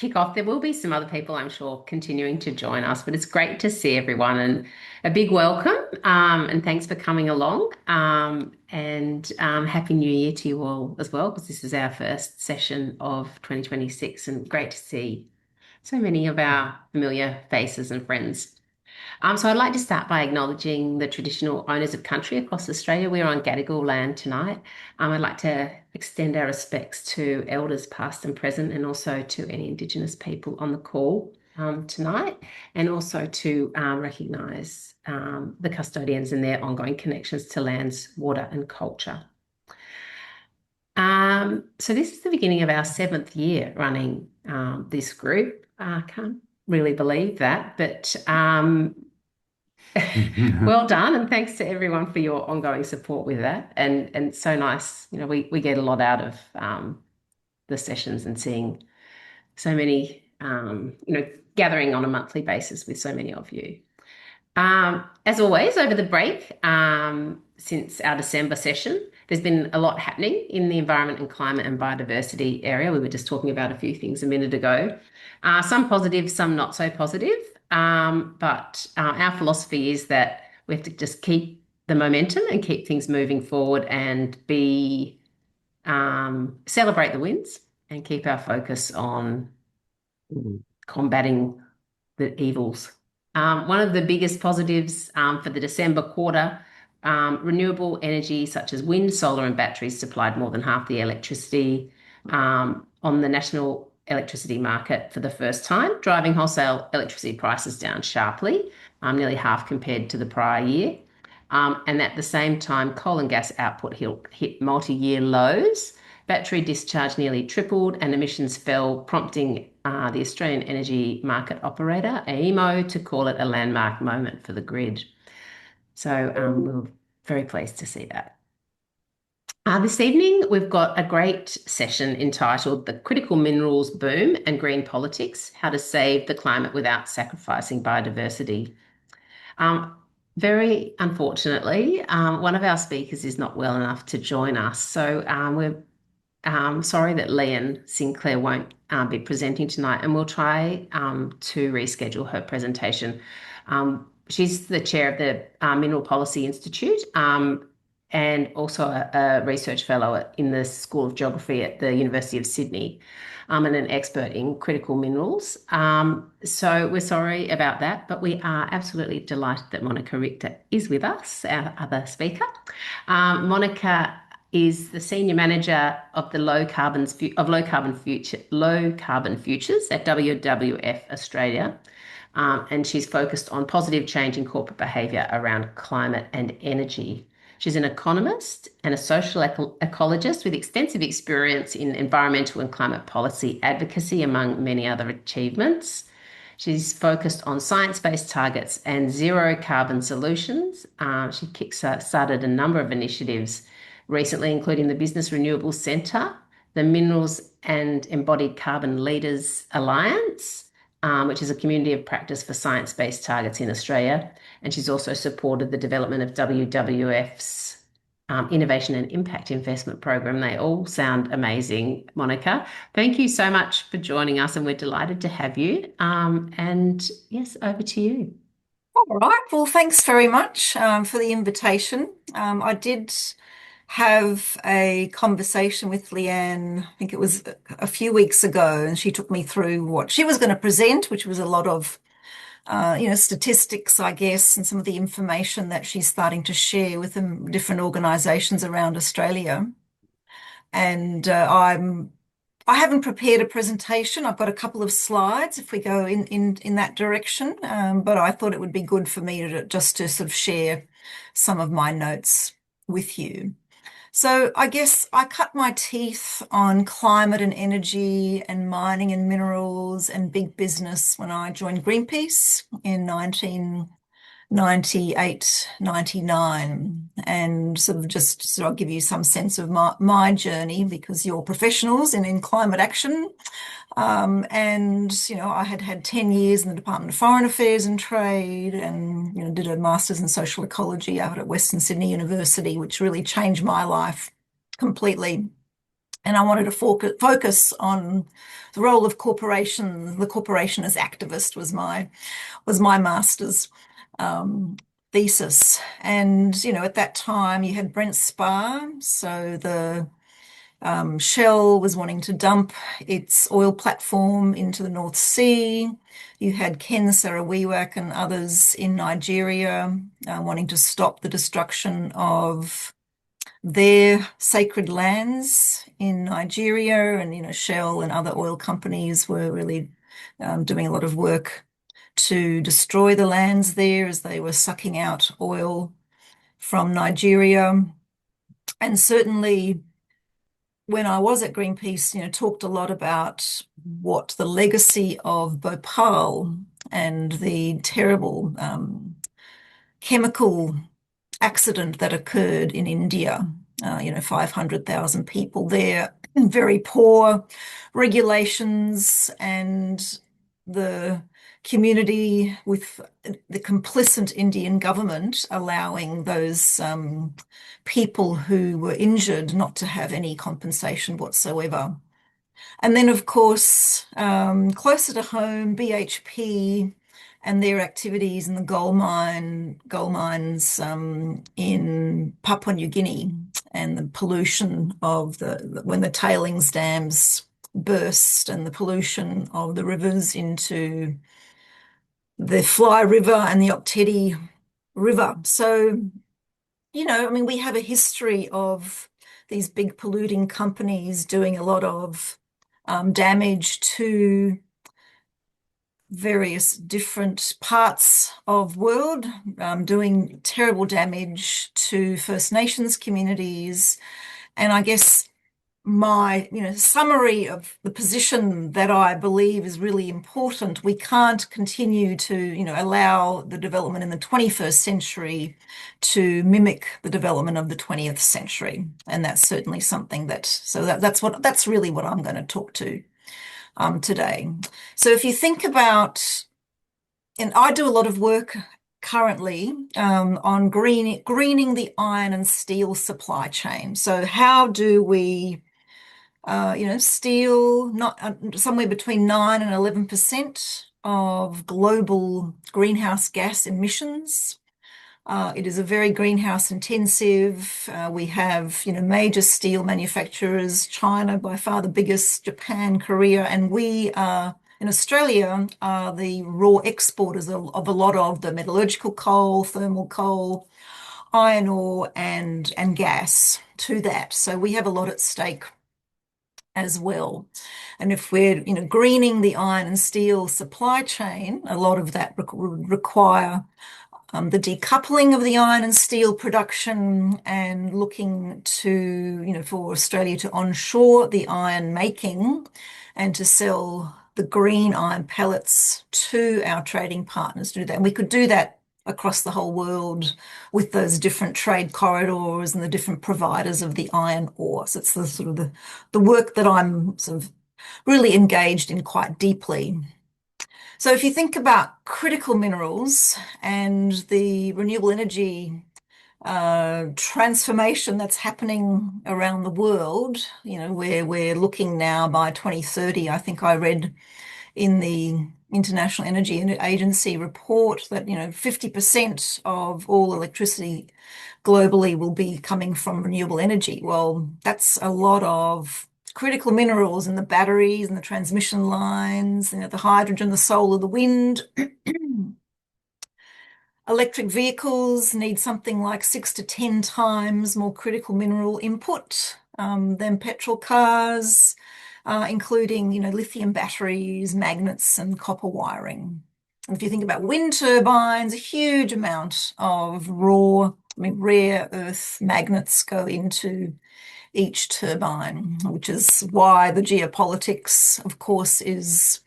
kick off, there will be some other people, I'm sure, continuing to join us, but it's great to see everyone and a big welcome. And thanks for coming along. And Happy New Year to you all as well, because this is our first session of 2026, and great to see so many of our familiar faces and friends. So I'd like to start by acknowledging the traditional owners of country across Australia. We're on Gadigal land tonight. I'd like to extend our respects to elders past and present, and also to any Indigenous people on the call tonight, and also to recognise the custodians and their ongoing connections to lands, water and culture. So this is the beginning of our 7th year running this group. I can't really believe that, but well done, and thanks to everyone for your ongoing support with that. And so nice, we get a lot out of the sessions and seeing so many, gathering on a monthly basis with so many of you. As always, over the break, since our December session, there's been a lot happening in the environment and climate and biodiversity area. We were just talking about a few things a minute ago. Some positive, some not so positive. But our philosophy is that we have to just keep the momentum and keep things moving forward, and celebrate the wins and keep our focus on combating the evils. One of the biggest positives for the December quarter, renewable energy such as wind, solar and batteries supplied more than half the electricity on the national electricity market for the first time, driving wholesale electricity prices down sharply, nearly half compared to the prior year. And at the same time, coal and gas output hit multi-year lows. Battery discharge nearly tripled and emissions fell, prompting the Australian Energy Market Operator, AEMO, to call it a landmark moment for the grid. So we're very pleased to see that. This evening, we've got a great session entitled The Critical Minerals Boom and Green Politics, How to Save the Climate Without Sacrificing Biodiversity. Very unfortunately, one of our speakers is not well enough to join us. So we're sorry that Leanne Sinclair won't be presenting tonight, and we'll try to reschedule her presentation. She's the chair of the Mineral Policy Institute, and also a research fellow in the School of Geography at the University of Sydney, and an expert in critical minerals. So we're sorry about that, but we are absolutely delighted that Monica Richter is with us, our other speaker. Monica is the Senior Manager of the Low Carbon Futures at WWF Australia. And she's focused on positive change in corporate behaviour around climate and energy. She's an economist and a social ecologist with extensive experience in environmental and climate policy advocacy, among many other achievements. She's focused on science-based targets and zero carbon solutions. She started a number of initiatives recently, including the Business Renewables Centre, the Minerals and Embodied Carbon Leaders Alliance, which is a community of practice for science-based targets in Australia. And she's also supported the development of WWF's Innovation and Impact Investment Program. They all sound amazing, Monica. Thank you so much for joining us, and we're delighted to have you. And yes, over to you. All right. Well, thanks very much for the invitation. I did have a conversation with Leanne, I think it was a few weeks ago, and she took me through what she was going to present, which was a lot of, statistics, I guess, and some of the information that she's starting to share with different organisations around Australia. And I haven't prepared a presentation. I've got a couple of slides if we go in that direction, but I thought it would be good for me to sort of share some of my notes with you. So I guess I cut my teeth on climate and energy and mining and minerals and big business when I joined Greenpeace in 1998, 99. And I'll give you some sense of my journey, because you're professionals in climate action. I had had 10 years in the Department of Foreign Affairs and Trade, and, did a master's in social ecology out at Western Sydney University, which really changed my life completely. And I wanted to focus on the role of corporations. The corporation as activist was my master's um, thesis. And at that time you had Brent Spar, so the Shell was wanting to dump its oil platform into the North Sea. You had Ken Saro-Wiwa and others in Nigeria wanting to stop the destruction of their sacred lands in Nigeria. And, Shell and other oil companies were really doing a lot of work to destroy the lands there as they were sucking out oil from Nigeria. And certainly, when I was at Greenpeace, talked a lot about what the legacy of Bhopal and the terrible chemical accident that occurred in India. 500,000 people there, very poor regulations, and the community with the complicit Indian government allowing those people who were injured not to have any compensation whatsoever. And then, of course, closer to home, BHP and their activities in the gold mines in Papua New Guinea, and the pollution of when the tailings dams burst, and the pollution of the rivers into the Fly River and the Octedi River. So, we have a history of these big polluting companies doing a lot of damage to various different parts of world, doing terrible damage to First Nations communities. And I guess my, summary of the position that I believe is really important. We can't continue to, allow the development in the 21st century to mimic the development of the 20th century. And that's certainly something that's really what I'm going to talk to today. So if you think about, and I do a lot of work currently on greening the iron and steel supply chain. So how do we steel, not somewhere between 9 and 11% of global greenhouse gas emissions. It is a very greenhouse intensive. We have, major steel manufacturers, China by far the biggest, Japan, Korea, and we are in Australia are the raw exporters of a lot of the metallurgical coal, thermal coal, iron ore, and gas to that. So we have a lot at stake as well. And if we're, greening the iron and steel supply chain, a lot of that would require the decoupling of the iron and steel production, and looking to, for Australia to onshore the iron making and to sell the green iron pellets to our trading partners to do that. And we could do that across the whole world with those different trade corridors and the different providers of the iron ore. So it's the sort of the work that I'm sort of really engaged in quite deeply. So if you think about critical minerals and the renewable energy transformation that's happening around the world, where we're looking now by 2030, I think I read in the International Energy Agency report that 50% of all electricity globally will be coming from renewable energy. Well, that's a lot of critical minerals in the batteries and the transmission lines, the hydrogen, the solar, the wind. Electric vehicles need something like 6 to 10 times more critical mineral input than petrol cars, including, lithium batteries, magnets, and copper wiring. And if you think about wind turbines, a huge amount of rare earth magnets go into each turbine, which is why the geopolitics, of course, is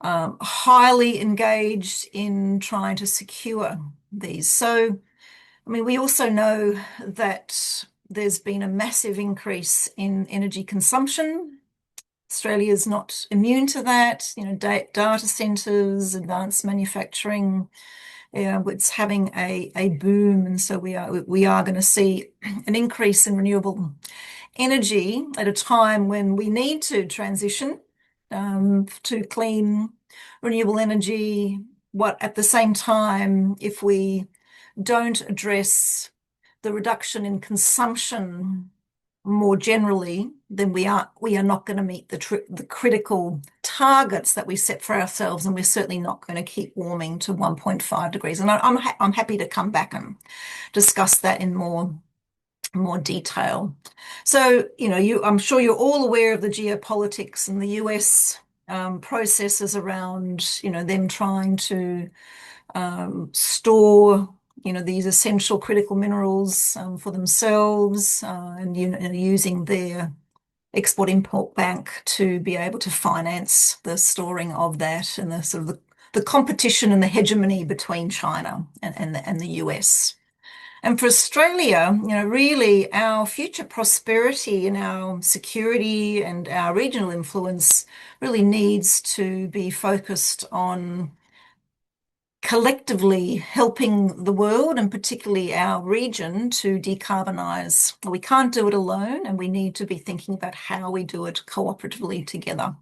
highly engaged in trying to secure these. So, we also know that there's been a massive increase in energy consumption. Australia is not immune to that. Data centers, advanced manufacturing, it's having a boom, and so we are going to see an increase in renewable energy at a time when we need to transition to clean, renewable energy. What at the same time, if we don't address the reduction in consumption more generally, then we are not going to meet the critical targets that we set for ourselves, and we're certainly not going to keep warming to 1.5 degrees. And I'm happy to come back and discuss that in more detail. So, I'm sure you're all aware of the geopolitics and the US processes around, them trying to store, these essential critical minerals for themselves, and using their Export-Import Bank to be able to finance the storing of that, and the sort of the competition and the hegemony between China and the US. And for Australia, really our future prosperity and our security and our regional influence really needs to be focused on collectively helping the world, and particularly our region, to decarbonize. We can't do it alone, and we need to be thinking about how we do it cooperatively together.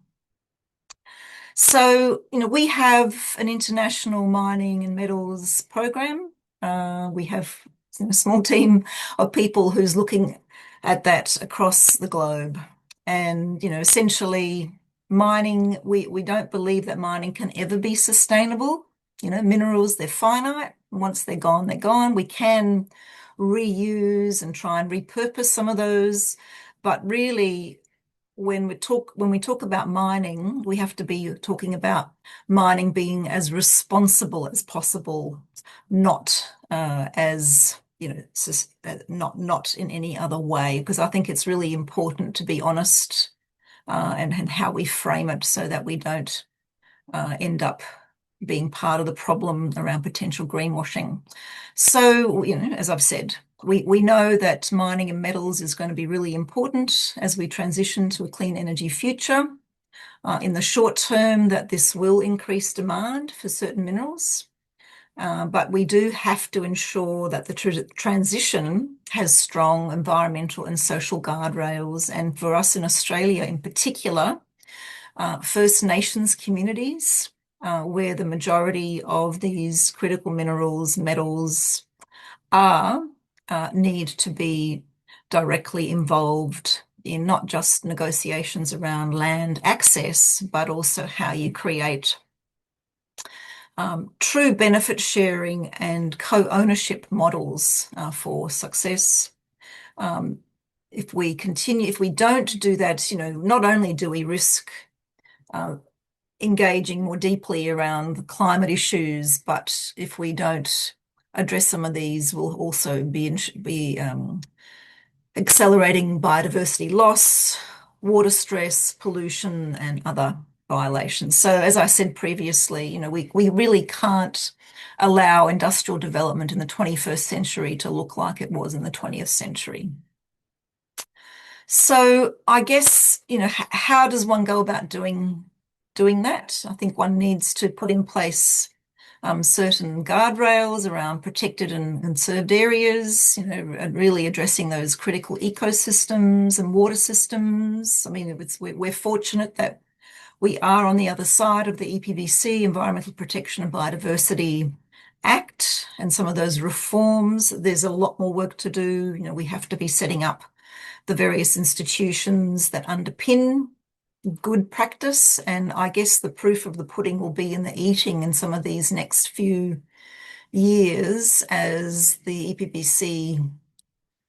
So, we have an international mining and metals program. We have a small team of people who's looking at that across the globe. And, essentially mining, we don't believe that mining can ever be sustainable. Minerals, they're finite. Once they're gone, they're gone. We can reuse and try and repurpose some of those, but really when we talk about mining, we have to be talking about mining being as responsible as possible, not as not in any other way, because I think it's really important to be honest and how we frame it, so that we don't end up being part of the problem around potential greenwashing. So, as I've said, we know that mining and metals is going to be really important as we transition to a clean energy future. In the short term, that this will increase demand for certain minerals. But we do have to ensure that the transition has strong environmental and social guardrails. And for us in Australia in particular, First Nations communities, where the majority of these critical minerals, metals are, need to be directly involved in not just negotiations around land access, but also how you create true benefit sharing and co-ownership models for success. If we don't do that, not only do we risk engaging more deeply around the climate issues, but if we don't address some of these, we'll also be accelerating biodiversity loss, water stress, pollution, and other violations. So as I said previously, we really can't allow industrial development in the 21st century to look like it was in the 20th century. So I guess, how does one go about doing that? I think one needs to put in place certain guardrails around protected and conserved areas, and really addressing those critical ecosystems and water systems. I mean, we're fortunate that we are on the other side of the EPBC, Environmental Protection and Biodiversity Act, and some of those reforms. There's a lot more work to do. We have to be setting up the various institutions that underpin good practice. And I guess the proof of the pudding will be in the eating in some of these next few years, as the EPBC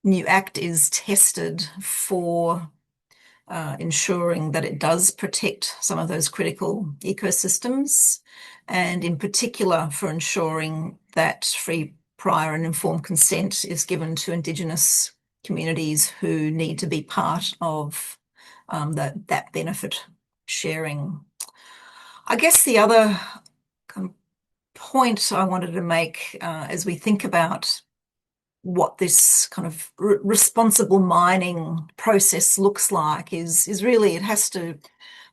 new act is tested for ensuring that it does protect some of those critical ecosystems, and in particular for ensuring that free, prior and informed consent is given to Indigenous communities who need to be part of that benefit sharing. I guess the other point I wanted to make as we think about what this kind of responsible mining process looks like is really it has to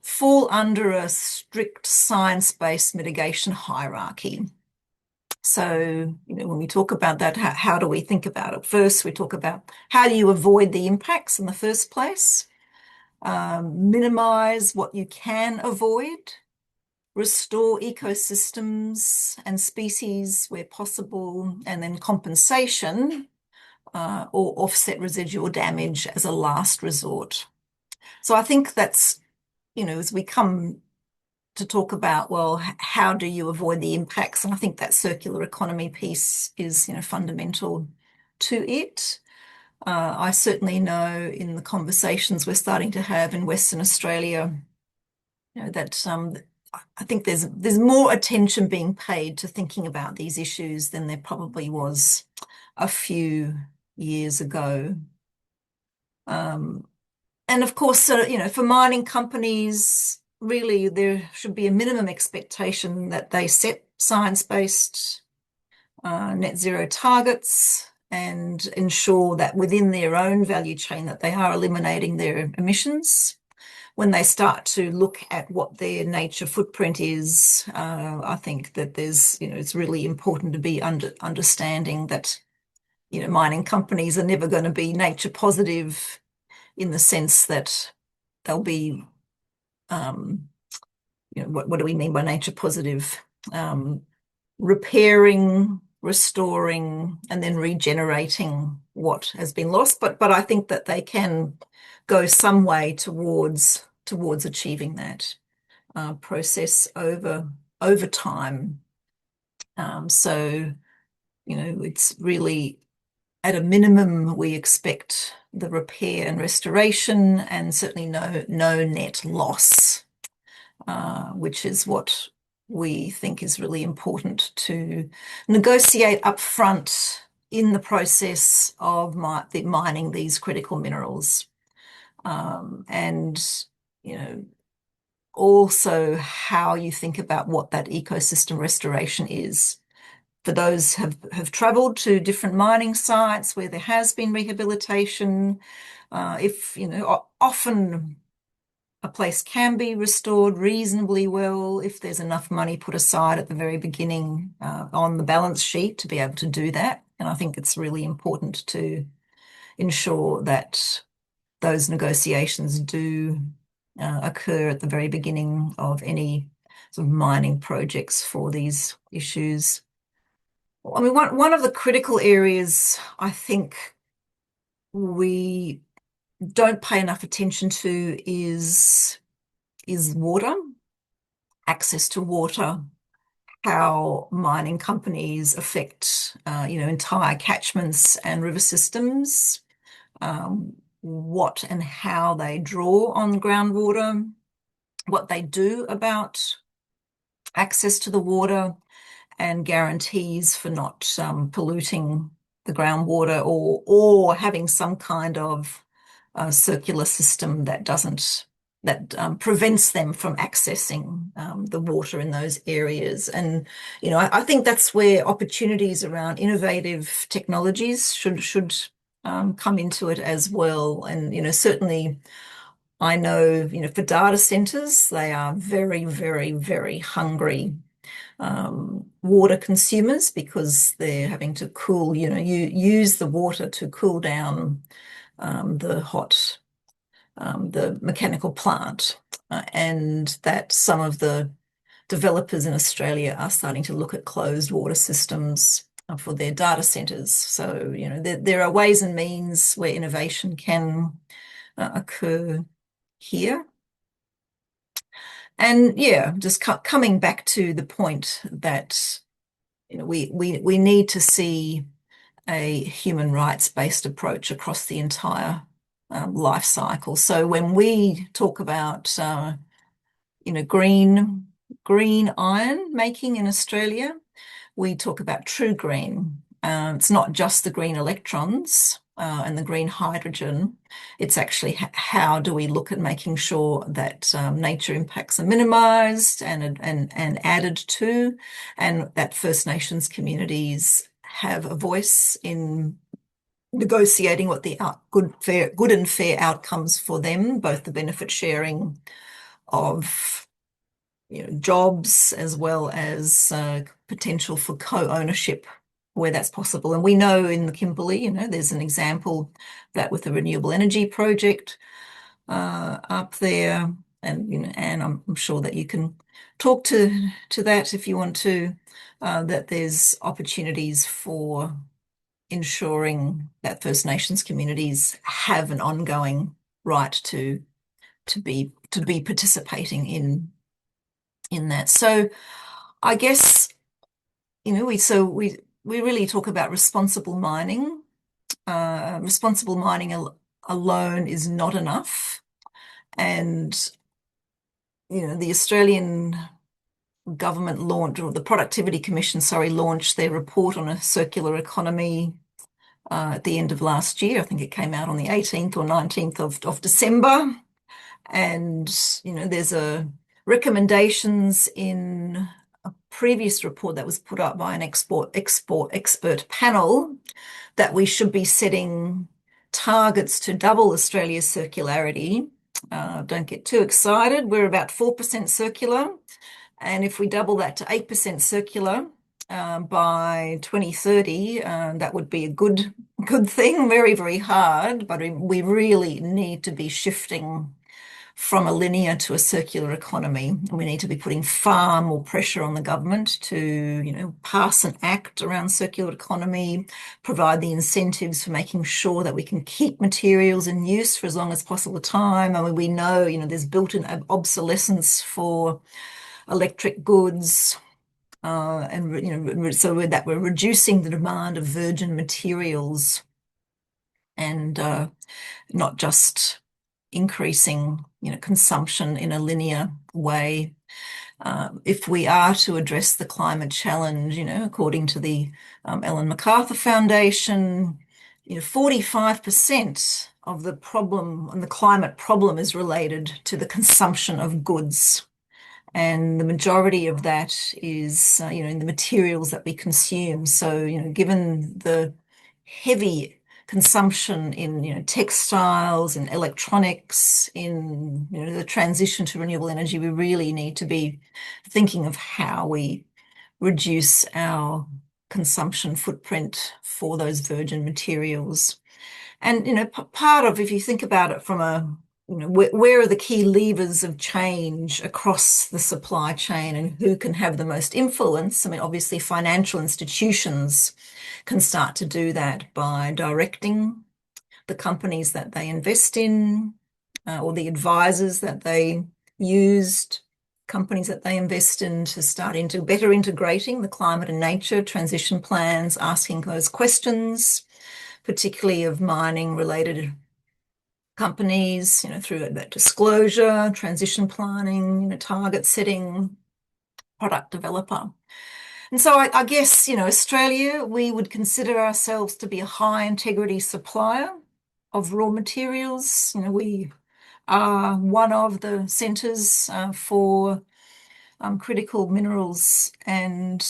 fall under a strict science-based mitigation hierarchy. So, when we talk about that, how do we think about it? First, we talk about how do you avoid the impacts in the first place, minimize what you can avoid, restore ecosystems and species where possible, and then compensation or offset residual damage as a last resort. So I think that's, as we come to talk about, well, how do you avoid the impacts? And I think that circular economy piece is, fundamental to it. I certainly know in the conversations we're starting to have in Western Australia, that I think there's more attention being paid to thinking about these issues than there probably was a few years ago. And of course, for mining companies, really there should be a minimum expectation that they set science-based net zero targets and ensure that within their own value chain that they are eliminating their emissions. When they start to look at what their nature footprint is, I think that it's really important to be understanding that, mining companies are never going to be nature positive in the sense that they'll be, what do we mean by nature positive? Repairing, restoring, and then regenerating what has been lost. But I think that they can go some way towards achieving that process over time. So, it's really at a minimum we expect the repair and restoration, and certainly no net loss, which is what we think is really important to negotiate upfront in the process of mining these critical minerals. And, also how you think about what that ecosystem restoration is. For those have travelled to different mining sites where there has been rehabilitation, if, often a place can be restored reasonably well if there's enough money put aside at the very beginning on the balance sheet to be able to do that. And I think it's really important to ensure that those negotiations do occur at the very beginning of any sort of mining projects for these issues. I mean, one of the critical areas I think we don't pay enough attention to is water, access to water, how mining companies affect, entire catchments and river systems, what and how they draw on groundwater, what they do about access to the water, and guarantees for not polluting the groundwater or having some kind of circular system that prevents them from accessing the water in those areas. And I think that's where opportunities around innovative technologies should come into it as well. And certainly I know for data centers they are very, very, very hungry water consumers because they're having to cool, you use the water to cool down the mechanical plant, and that some of the developers in Australia are starting to look at closed water systems for their data centers. So, there are ways and means where innovation can occur here. And yeah, just coming back to the point that we need to see a human rights-based approach across the entire life cycle. So when we talk about green iron making in Australia, we talk about true green. It's not just the green electrons and the green hydrogen. It's actually how do we look at making sure that nature impacts are minimised and added to, and that First Nations communities have a voice in negotiating what the good and fair outcomes for them, both the benefit sharing of jobs as well as potential for co-ownership where that's possible. And we know in the Kimberley, there's an example that with the renewable energy project up there, and Anne, I'm sure that you can talk to that if you want to, that there's opportunities for ensuring that First Nations communities have an ongoing right to be participating in that. So I guess we really talk about responsible mining. Responsible mining alone is not enough, and the Australian government launched, or the Productivity Commission, sorry, launched their report on a circular economy at the end of last year. I think it came out on the 18th or 19th of December. And, there's recommendations in a previous report that was put up by an expert panel that we should be setting targets to double Australia's circularity. Don't get too excited. We're about 4% circular. And if we double that to 8% circular by 2030, that would be a good thing. Very, very hard, but we really need to be shifting from a linear to a circular economy. We need to be putting far more pressure on the government to, pass an act around circular economy, provide the incentives for making sure that we can keep materials in use for as long as possible time. I mean, we know, there's built-in obsolescence for electric goods, and so that we're reducing the demand of virgin materials and not just increasing, consumption in a linear way. If we are to address the climate challenge, according to the Ellen MacArthur Foundation, 45% of the problem and the climate problem is related to the consumption of goods. And the majority of that is, in the materials that we consume. So, given the heavy consumption in, textiles and electronics, in, the transition to renewable energy, we really need to be thinking of how we reduce our consumption footprint for those virgin materials. And, part of, if you think about it from where are the key levers of change across the supply chain and who can have the most influence? I mean, obviously, financial institutions can start to do that by directing the companies that they invest in, or the advisors that they used, companies that they invest in, to start into better integrating the climate and nature transition plans, asking those questions, particularly of mining related companies, through that disclosure, transition planning, target setting, product developer. And so I guess, Australia, we would consider ourselves to be a high integrity supplier of raw materials. We are one of the centres for critical minerals, and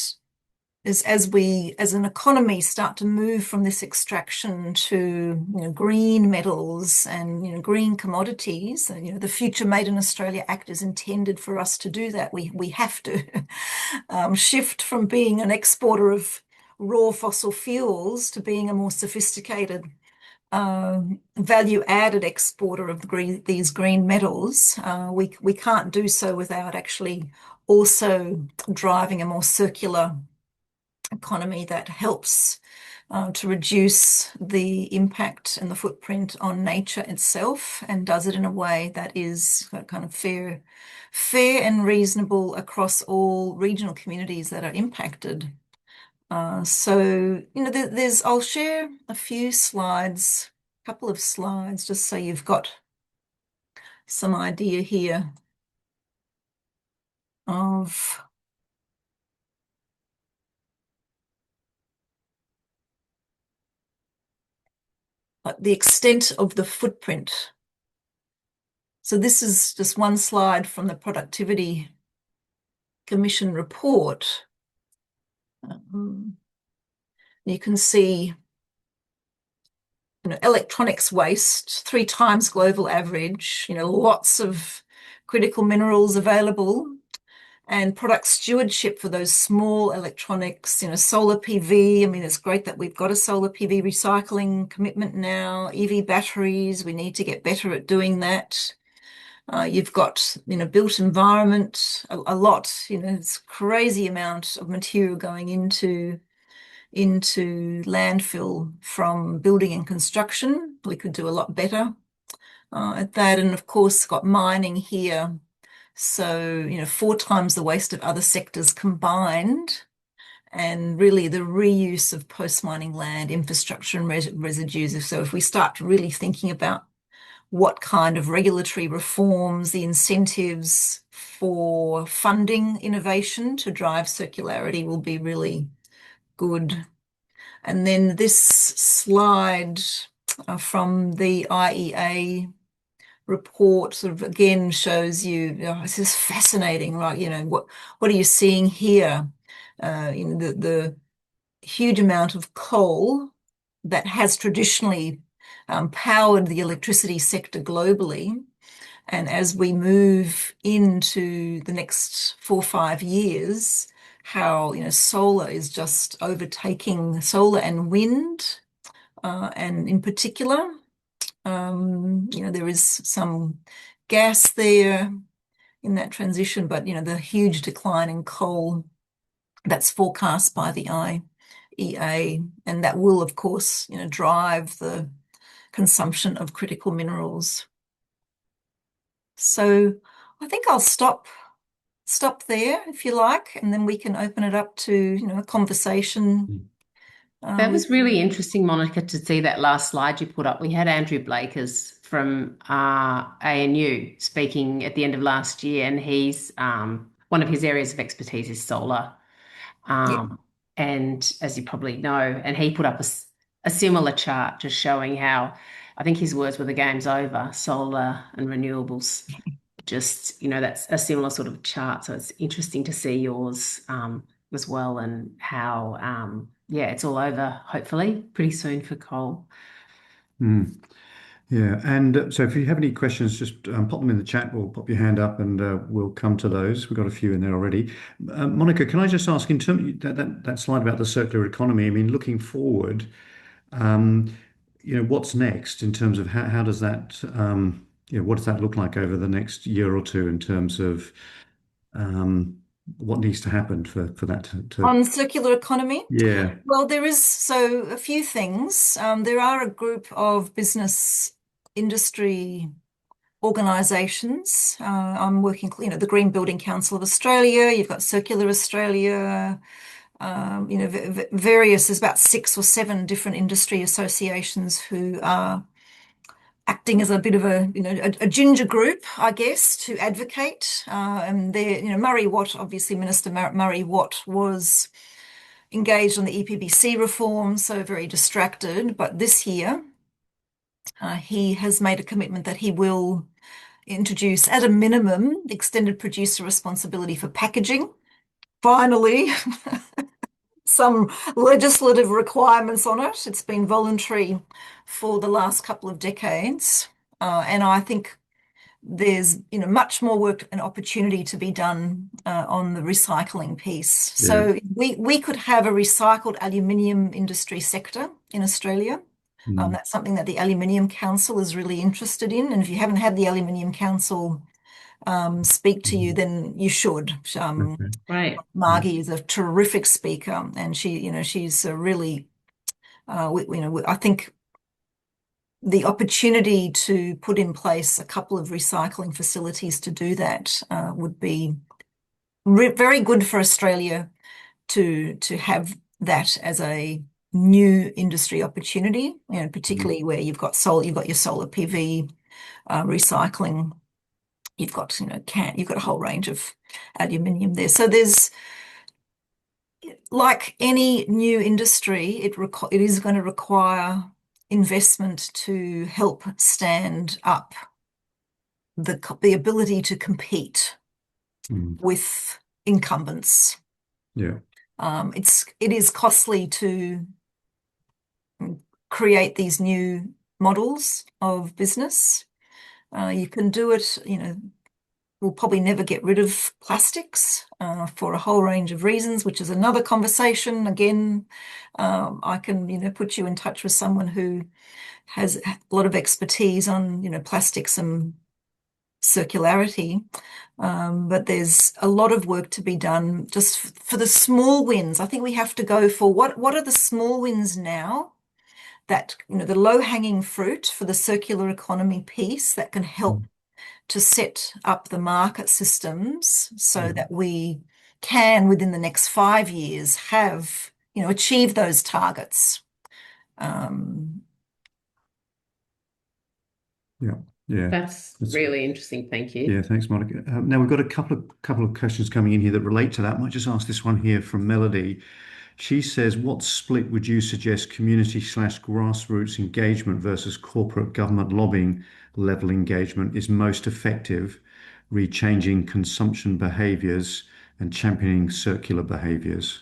as we as an economy start to move from this extraction to green metals and green commodities, the Future Made in Australia Act is intended for us to do that. We have to shift from being an exporter of raw fossil fuels to being a more sophisticated value-added exporter of these green metals. We can't do so without actually also driving a more circular economy that helps to reduce the impact and the footprint on nature itself, and does it in a way that is kind of fair and reasonable across all regional communities that are impacted. So, I'll share a few slides, a couple of slides, just so you've got some idea here of the extent of the footprint. So this is just one slide from the Productivity Commission report. You can see electronics waste, 3 times global average, lots of critical minerals available. and product stewardship for those small electronics, solar PV. I mean, it's great that we've got a solar PV recycling commitment now, EV batteries, we need to get better at doing that. You've got, built environment, a lot, it's a crazy amount of material going into landfill from building and construction. We could do a lot better at that. And of course, got mining here. So, 4 times the waste of other sectors combined. And really the reuse of post-mining land, infrastructure and residues. So if we start really thinking about what kind of regulatory reforms, the incentives for funding innovation to drive circularity will be really good. And then this slide from the IEA report sort of again shows you, this is fascinating, right? What are you seeing here? The huge amount of coal that has traditionally powered the electricity sector globally. And as we move into the next 4 or 5 years, how solar is just overtaking solar and wind, and in particular, there is some gas there in that transition, but the huge decline in coal that's forecast by the IEA, and that will, of course, drive the consumption of critical minerals. So I think I'll stop there if you like, and then we can open it up to a conversation. That was really interesting, Monica, to see that last slide you put up. We had Andrew Blakers from ANU speaking at the end of last year, and he's one of his areas of expertise is solar. Yeah. And as you probably know, and he put up a similar chart just showing how, I think his words were, the game's over, solar and renewables. Just, that's a similar sort of chart. So it's interesting to see yours as well, and how, it's all over, hopefully, pretty soon for coal. Yeah, and so if you have any questions, just pop them in the chat or pop your hand up, and we'll come to those. We've got a few in there already. Monica, can I just ask, in terms that slide about the circular economy? I mean, looking forward, what's next in terms of how does that, what does that look like over the next year or two in terms of what needs to happen for that to On circular economy? yeah. Well, there is a few things. There are a group of business industry organisations. I'm working, the Green Building Council of Australia. You've got Circular Australia. Various. There's about 6 or 7 different industry associations who are acting as a bit of a ginger group, I guess, to advocate. And there, Murray Watt, obviously Minister Murray Watt was engaged on the EPBC reform, so very distracted. But this year, he has made a commitment that he will introduce, at a minimum, extended producer responsibility for packaging. Finally, some legislative requirements on it. It's been voluntary for the last couple of decades. And I think there's much more work and opportunity to be done on the recycling piece. Yeah. So we could have a recycled aluminium industry sector in Australia. That's something that the Aluminium Council is really interested in. And if you haven't had the Aluminium Council speak to you, then you should. Right. Margie is a terrific speaker, and she's a really, I think the opportunity to put in place a couple of recycling facilities to do that would be very good for Australia to have that as a new industry opportunity, particularly where you've got your solar PV recycling. You've got, you've got a whole range of aluminium there. So there's, like any new industry, it is going to require investment to help stand up the ability to compete with incumbents. Yeah. It is costly to create these new models of business. You can do it, we'll probably never get rid of plastics for a whole range of reasons, which is another conversation. Again, I can, put you in touch with someone who has a lot of expertise on, plastics and circularity. But there's a lot of work to be done just for the small wins. I think we have to go for what are the small wins now that, the low-hanging fruit for the circular economy piece that can help to set up the market systems so that we can, within the next 5 years, have, achieve those targets. Yeah. That's really interesting. Thank you. Yeah, thanks, Monica. Now we've got a couple of questions coming in here that relate to that. I might just ask this one here from Melody. She says, what split would you suggest community/grassroots engagement versus corporate government lobbying level engagement is most effective, changing consumption behaviours and championing circular behaviours?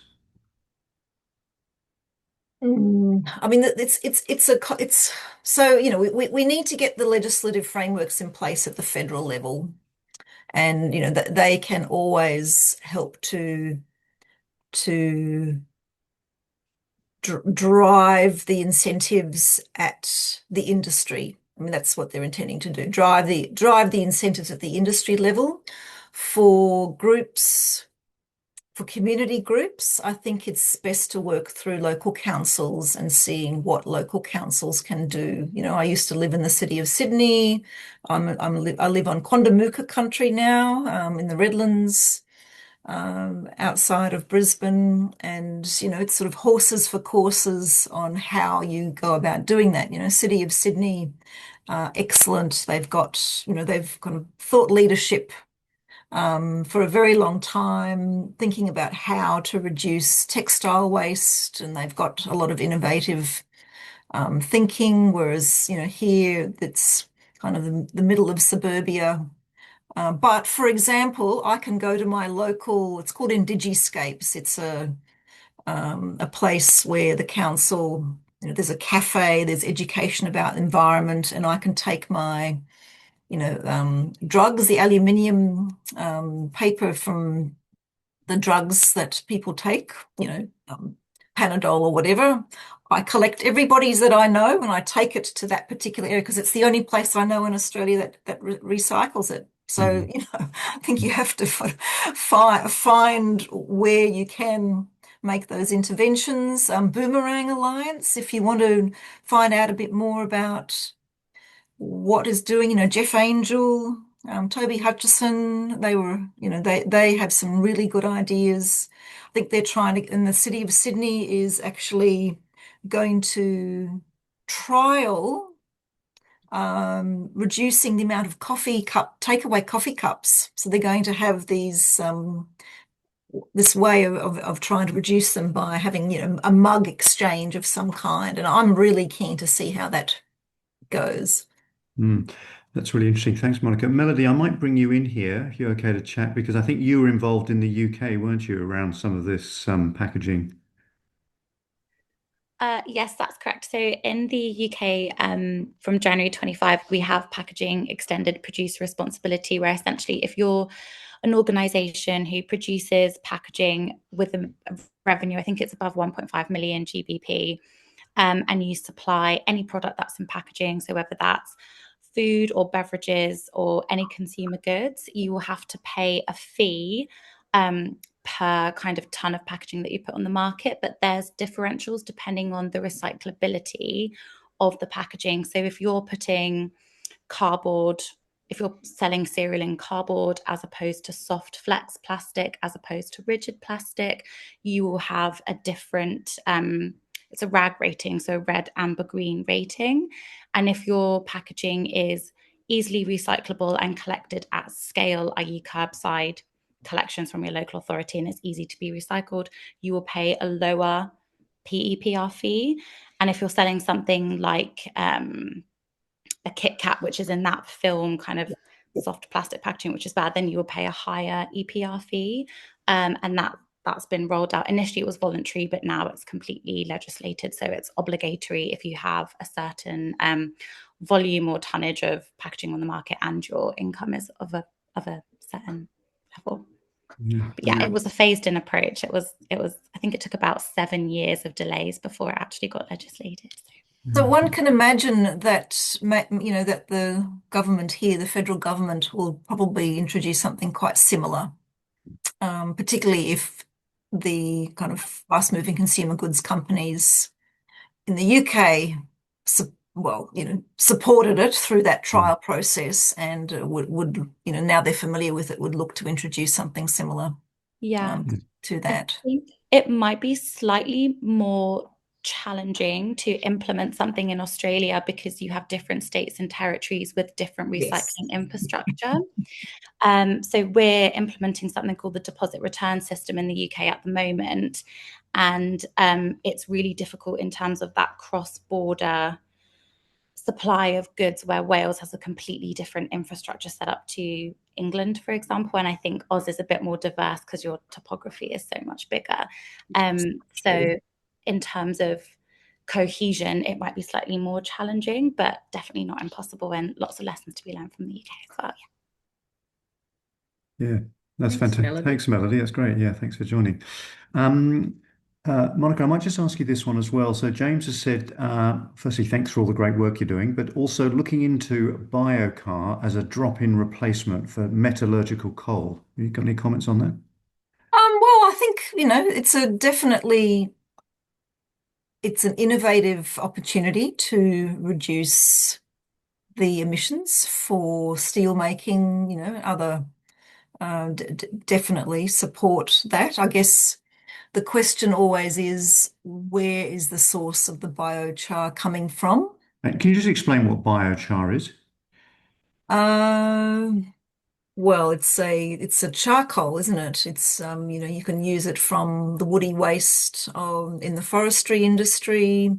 I mean, it's so, we need to get the legislative frameworks in place at the federal level, and that they can always help to drive the incentives at the industry. I mean, that's what they're intending to do, drive the incentives at the industry level for groups. For community groups, I think it's best to work through local councils and seeing what local councils can do. I used to live in the city of Sydney. I live on Quandamooka country now, in the Redlands, outside of Brisbane. And, it's sort of horses for courses on how you go about doing that. City of Sydney, excellent. They've got, they've kind of thought leadership for a very long time, thinking about how to reduce textile waste, and they've got a lot of innovative thinking, whereas, here it's kind of the middle of suburbia. But for example, I can go to my local, it's called Indigiscapes. It's a place where the council, there's a cafe, there's education about the environment, and I can take my drugs, the aluminium paper from the drugs that people take, Panadol or whatever. I collect everybody's that I know and I take it to that particular area because it's the only place I know in Australia that recycles it. So, I think you have to find where you can make those interventions. Boomerang Alliance, if you want to find out a bit more about what is doing, Jeff Angel, Toby Hutchison, they have some really good ideas. I think they're trying to, and the City of Sydney is actually going to trial reducing the amount of takeaway coffee cups. So they're going to have this way of trying to reduce them by having, a mug exchange of some kind. And I'm really keen to see how that goes. That's really interesting. Thanks, Monica. Melody, I might bring you in here if you're okay to chat, because I think you were involved in the UK, weren't you, around some of this packaging? Yes, that's correct. So in the UK, from January 25, we have packaging extended producer responsibility, where essentially if you're an organization who produces packaging with a revenue, I think it's above 1.5 million GBP, and you supply any product that's in packaging, so whether that's food or beverages or any consumer goods, you will have to pay a fee per kind of ton of packaging that you put on the market. But there's differentials depending on the recyclability of the packaging. So if you're putting cardboard, if you're selling cereal in cardboard as opposed to soft flex plastic, as opposed to rigid plastic, you will have a different it's a RAG rating, so red, amber, green rating. And if your packaging is easily recyclable and collected at scale, i.e. curbside collections from your local authority, and it's easy to be recycled, you will pay a lower PEPR fee. And if you're selling something like a Kit Kat, which is in that film kind of soft plastic packaging, which is bad, then you will pay a higher EPR fee. And that's been rolled out. Initially, it was voluntary, but now it's completely legislated. So it's obligatory if you have a certain volume or tonnage of packaging on the market and your income is of a certain level. Yeah. But yeah, it was a phased-in approach. It was. I think it took about 7 years of delays before it actually got legislated. So one can imagine that, that the government here, the federal government, will probably introduce something quite similar, particularly if the kind of fast-moving consumer goods companies in the UK, supported it through that trial process, and would now they're familiar with it, would look to introduce something similar Yeah. To I that. think it might be slightly more challenging to implement something in Australia because you have different states and territories with different Yes. recycling infrastructure. So we're implementing something called the deposit return system in the UK at the moment, and it's really difficult in terms of that cross-border supply of goods, where Wales has a completely different infrastructure set up to England, for example. And I think Oz is a bit more diverse because your topography is so much bigger. So in terms of cohesion, it might be slightly more challenging, but definitely not impossible, and lots of lessons to be learned from the UK as well. Yeah, that's Thanks, fantastic. Melody. Thanks, Melody. That's great. Yeah, thanks for joining. Monica, I might just ask you this one as well. So James has said, firstly, thanks for all the great work you're doing, but also looking into biochar as a drop-in replacement for metallurgical coal. Have you got any comments on that? Well, I think, it's an innovative opportunity to reduce the emissions for steel making, other definitely support that. I guess the question always is, where is the source of the biochar coming from? Can you just explain what biochar is? Well, it's a charcoal, isn't it? It's you can use it from the woody waste in the forestry industry,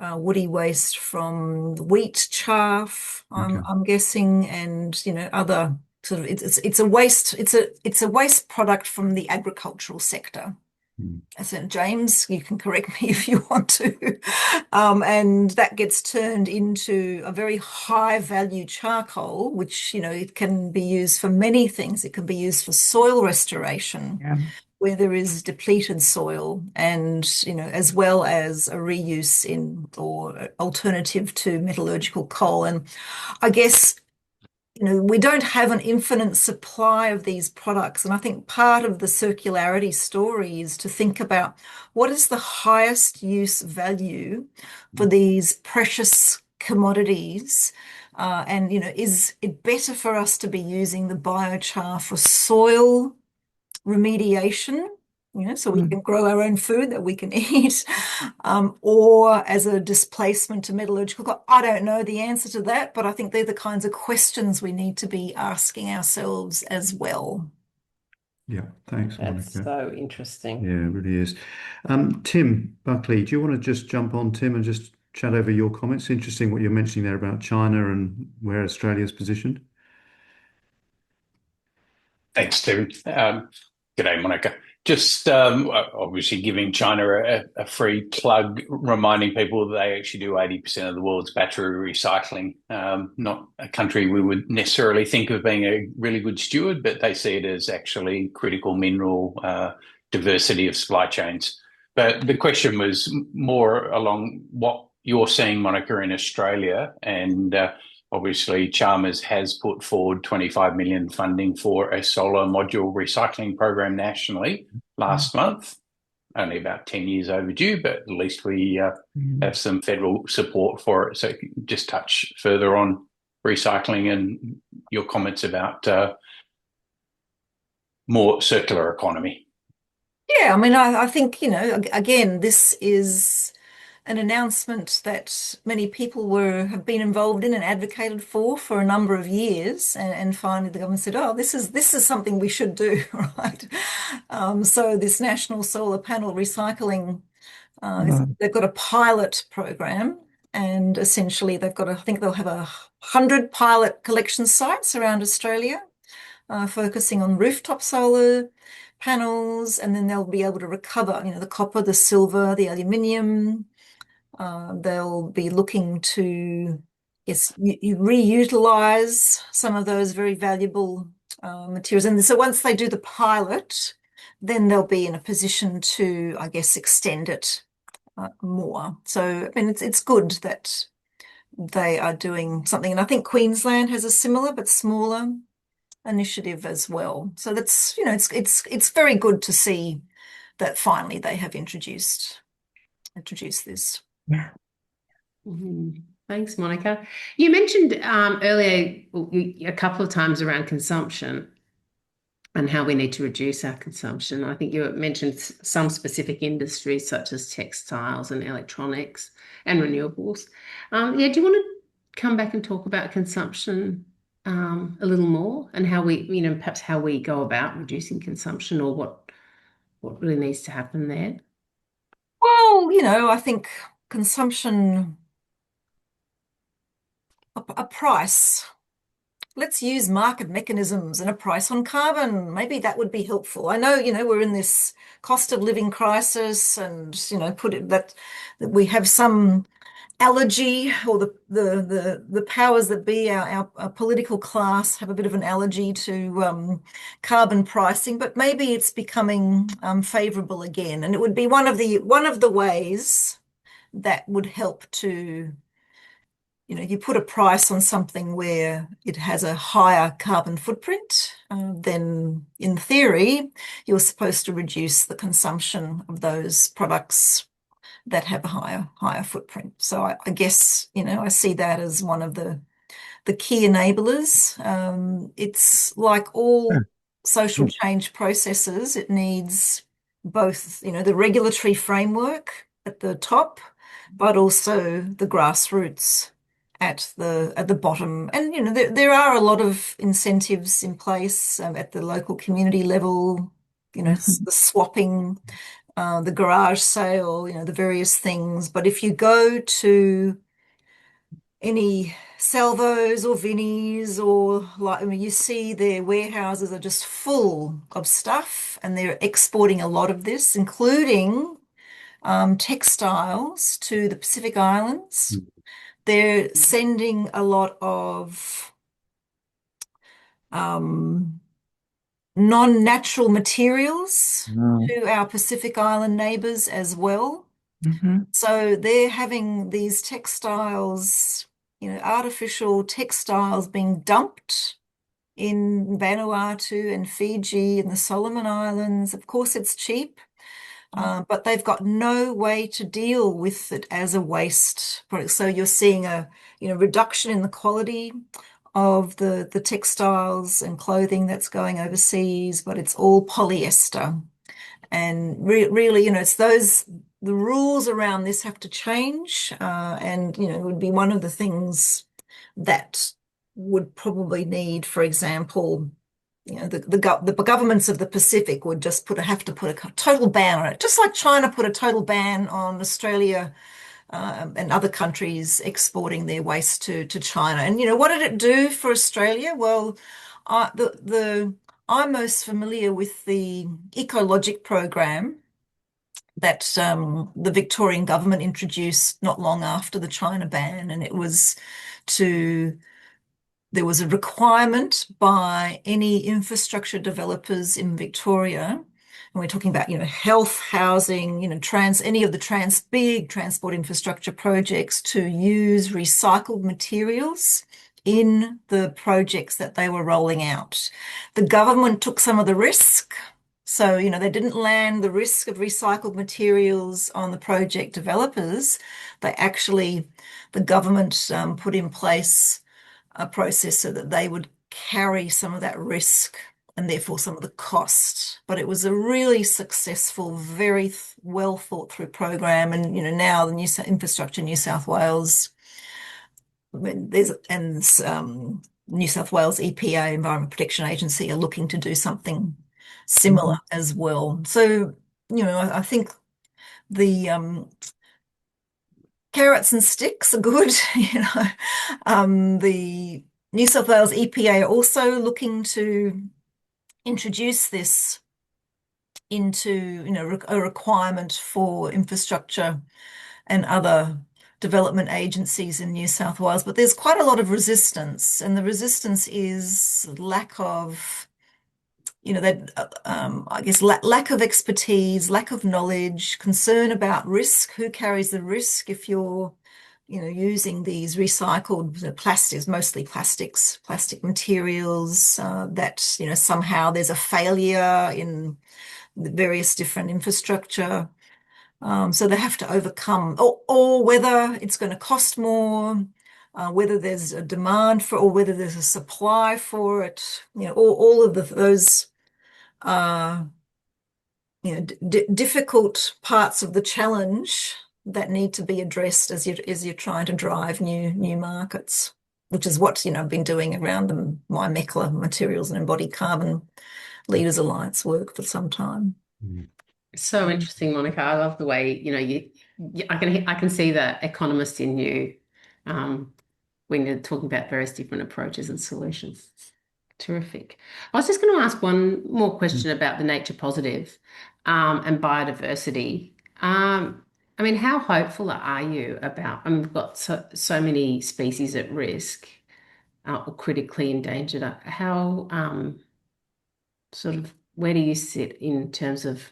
woody waste from the wheat chaff, Okay. I'm guessing, and other sort of it's a waste product from the agricultural sector. So James, you can correct me if you want to. And that gets turned into a very high value charcoal, which, it can be used for many things. It can be used for soil restoration, where there is depleted soil, and, as well as a reuse or alternative to metallurgical coal. And I guess, we don't have an infinite supply of these products. And I think part of the circularity story is to think about what is the highest use value for these precious commodities. And, is it better for us to be using the biochar for soil remediation, so we can grow our own food that we can eat, or as a displacement to metallurgical coal? I don't know the answer to that, but I think they're the kinds of questions we need to be asking ourselves as well. Yeah, thanks, That's Monica. so interesting. Yeah, it really is. Tim Buckley, do you want to just jump on, Tim, and just chat over your comments? Interesting what you're mentioning there about China and where Australia's positioned. Thanks, Tim. G'day, Monica. Just obviously giving China a free plug, reminding people that they actually do 80% of the world's battery recycling. Not a country we would necessarily think of being a really good steward, but they see it as actually critical mineral diversity of supply chains. But the question was more along what you're seeing, Monica, in Australia, and obviously, Chalmers has put forward 25 million funding for a solar module recycling program nationally last month. Only about 10 years overdue, but at least we have some federal support for it. So just touch further on recycling and your comments about more circular economy. Yeah, I mean, I think, again, this is an announcement that many people have been involved in and advocated for a number of years, and finally the government said, "Oh, this is something we should do," right? So this national solar panel recycling, they've got a pilot program, and essentially I think they'll have 100 pilot collection sites around Australia, focusing on rooftop solar panels, and then they'll be able to recover, the copper, the silver, the aluminium. They'll be looking to, yes, you reutilize some of those very valuable materials. And so once they do the pilot, then they'll be in a position to, I guess, extend it more. So, I mean, it's good that they are doing something. And I think Queensland has a similar but smaller initiative as well. So that's, it's very good to see that finally they have introduced this. Yeah. Thanks, Monica. You mentioned earlier a couple of times around consumption and how we need to reduce our consumption. I think you mentioned some specific industries such as textiles and electronics and renewables. Yeah, do you want to come back and talk about consumption a little more and how we, perhaps how we go about reducing consumption or what really needs to happen there? Well, I think consumption, a price. Let's use market mechanisms and a price on carbon. Maybe that would be helpful. I know, we're in this cost of living crisis and, put it that we have some allergy, or the powers that be, our political class have a bit of an allergy to carbon pricing, but maybe it's becoming favorable again. And it would be one of the ways that would help to, you put a price on something where it has a higher carbon footprint, then in theory, you're supposed to reduce the consumption of those products that have a higher footprint. So I guess, I see that as one of the key enablers. It's like all social change processes, it needs both, the regulatory framework at the top, but also the grassroots at the bottom. And there are a lot of incentives in place at the local community level, the swapping, the garage sale, the various things. But if you go to any Salvos or Vinnies or you see their warehouses are just full of stuff, and they're exporting a lot of this, including textiles to the Pacific Islands. They're sending a lot of non-natural materials to our Pacific Island neighbours as well. So they're having these textiles, artificial textiles being dumped in Vanuatu and Fiji and the Solomon Islands. Of course, it's cheap. But they've got no way to deal with it as a waste product. So you're seeing a reduction in the quality of the textiles and clothing that's going overseas, but it's all polyester. And really, it's the rules around this have to change, and it would be one of the things that would probably need, for example, the governments of the Pacific would just have to put a total ban on it, just like China put a total ban on Australia and other countries exporting their waste to China. And what did it do for Australia? Well, I'm most familiar with the Ecologic program that the Victorian government introduced not long after the China ban, and it was there was a requirement by any infrastructure developers in Victoria, and we're talking about, health, housing, any of the big transport infrastructure projects, to use recycled materials in the projects that they were rolling out. The government took some of the risk. So, they didn't land the risk of recycled materials on the project developers. The government put in place a process so that they would carry some of that risk and therefore some of the cost. But it was a really successful, very well thought through program. And, now the Infrastructure New South Wales, New South Wales EPA, Environment Protection Agency, are looking to do something similar as well. So, I think the carrots and sticks are good. The New South Wales EPA are also looking to introduce this into, a requirement for infrastructure and other development agencies in New South Wales. But there's quite a lot of resistance, and the resistance is lack of that I guess lack of expertise, lack of knowledge, concern about risk. Who carries the risk if you're, using these recycled plastics, mostly plastic materials, that, somehow there's a failure in the various different infrastructure. So they have to overcome, or whether it's going to cost more, whether there's a demand for, or whether there's a supply for it. All of those difficult parts of the challenge that need to be addressed as you're trying to drive new markets, which is what I've been doing around the MECLA Materials and Embodied Carbon Leaders Alliance work for some time. So interesting, Monica. I love the way I can see the economist in you when you're talking about various different approaches and solutions. Terrific. I was just going to ask one more question about the nature positive and biodiversity. I mean, how hopeful are you about? I mean, we've got so many species at risk or critically endangered. How sort of where do you sit in terms of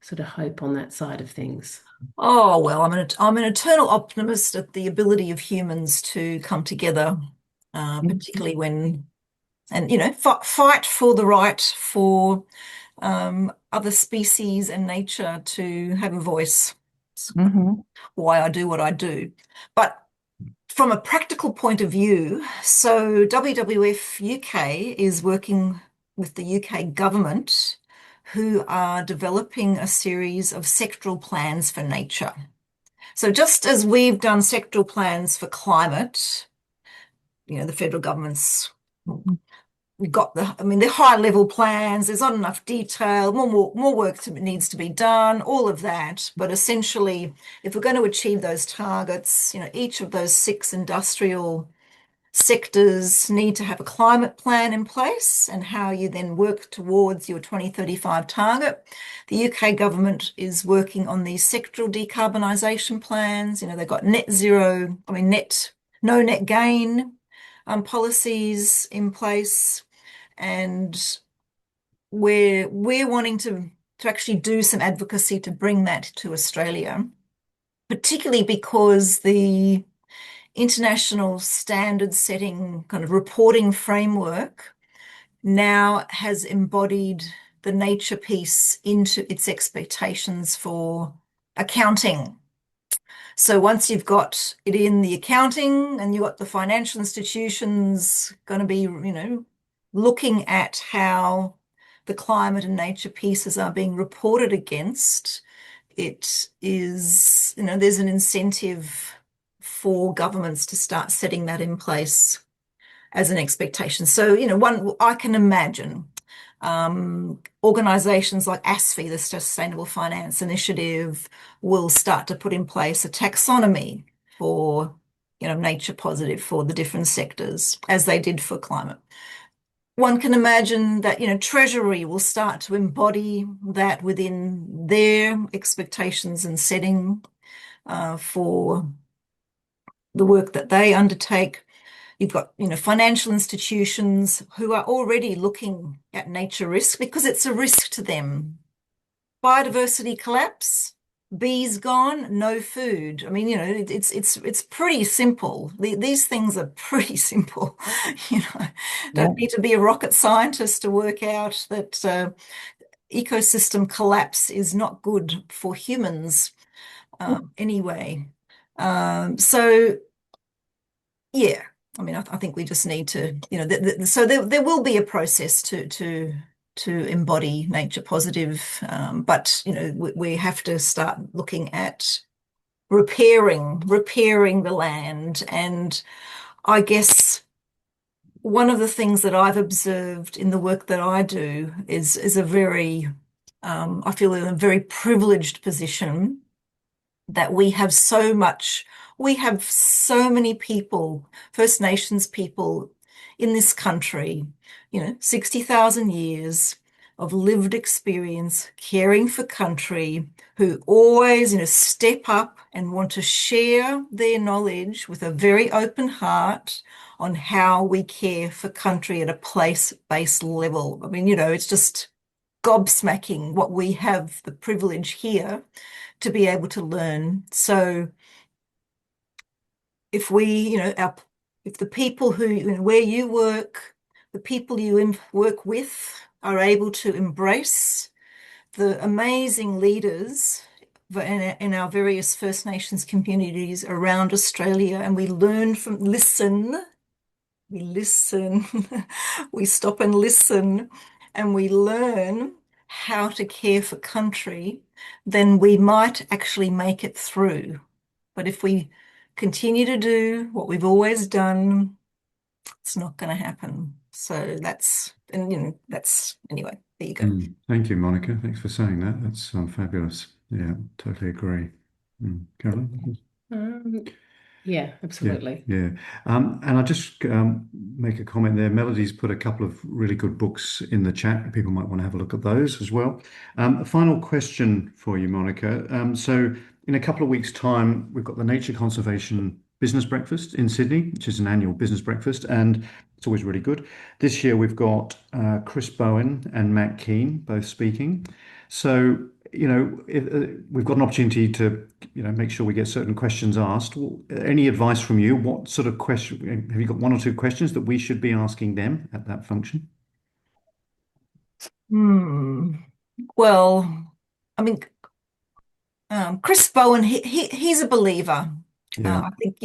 sort of hope on that side of things? Oh, well, I'm an eternal optimist at the ability of humans to come together, particularly when, and fight for the right for other species and nature to have a voice. Why I do what I do. But from a practical point of view, so WWF UK is working with the UK government, who are developing a series of sectoral plans for nature. So just as we've done sectoral plans for climate, the federal government's got they're high level plans, there's not enough detail, more work needs to be done, all of that. But essentially, if we're going to achieve those targets, each of those 6 industrial sectors need to have a climate plan in place, and how you then work towards your 2035 target. The UK government is working on these sectoral decarbonisation plans. They've got no net gain policies in place, and we're wanting to actually do some advocacy to bring that to Australia, particularly because the international standard setting kind of reporting framework now has embodied the nature piece into its expectations for accounting. So once you've got it in the accounting and you've got the financial institutions going to be, looking at how the climate and nature pieces are being reported against, it is, there's an incentive for governments to start setting that in place as an expectation. So, I can imagine organisations like ASFI, the Sustainable Finance Initiative, will start to put in place a taxonomy for, nature positive for the different sectors, as they did for climate. One can imagine that, Treasury will start to embody that within their expectations and setting for the work that they undertake. You've got, financial institutions who are already looking at nature risk because it's a risk to them. Biodiversity collapse, bees gone, no food. I mean, it's pretty simple. These things are pretty simple. Don't need to be a rocket scientist to work out that ecosystem collapse is not good for humans anyway. So yeah, I mean, I think we just need to, so there will be a process to embody nature positive, but we have to start looking at repairing the land. And I guess one of the things that I've observed in the work that I do is a very, I feel in a very privileged position that we have so many people, First Nations people in this country, 60,000 years, of lived experience, caring for country, who always, step up and want to share their knowledge with a very open heart on how we care for country at a place-based level. I mean, it's just gobsmacking what we have the privilege here to be able to learn. So if we, if the people who, where you work, the people you work with are able to embrace the amazing leaders in our various First Nations communities around Australia, and we learn from, we listen, we stop and listen, and we learn how to care for country, then we might actually make it through. But if we continue to do what we've always done, it's not going to happen. So anyway, there you go. Thank you, Monica. Thanks for saying that. That's fabulous. Yeah, totally agree. Caroline? Yeah, absolutely. Yeah. And I'll just make a comment there. Melody's put a couple of really good books in the chat. People might want to have a look at those as well. A final question for you, Monica. So in a couple of weeks' time, we've got the Nature Conservation Business Breakfast in Sydney, which is an annual business breakfast, and it's always really good. This year we've got Chris Bowen and Matt Keane both speaking. So we've got an opportunity to, make sure we get certain questions asked. Any advice from you? What sort of question, have you got one or two questions that we should be asking them at that function? Well, I mean, Chris Bowen, he's a believer. Yeah. I think,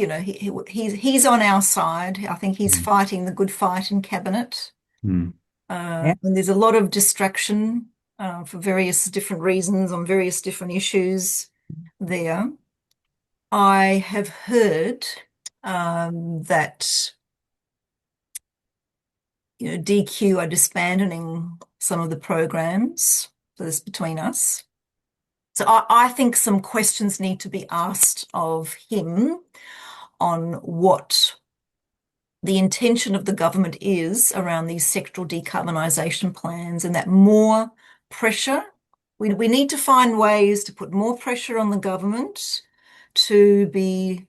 he's on our side. I think he's fighting the good fight in cabinet. And there's a lot of distraction for various different reasons on various different issues there. I have heard that DQ are disbanding some of the programs for this between us. So I think some questions need to be asked of him on what the intention of the government is around these sectoral decarbonisation plans, and that more pressure, we need to find ways to put more pressure on the government to be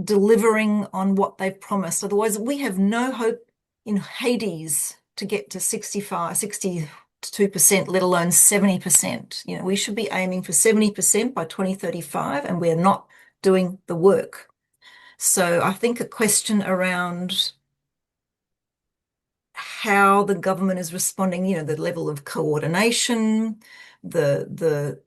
delivering on what they've promised. Otherwise, we have no hope in Hades to get to 62%, let alone 70%. We should be aiming for 70% by 2035, and we're not doing the work. So I think a question around how the government is responding, the level of coordination, the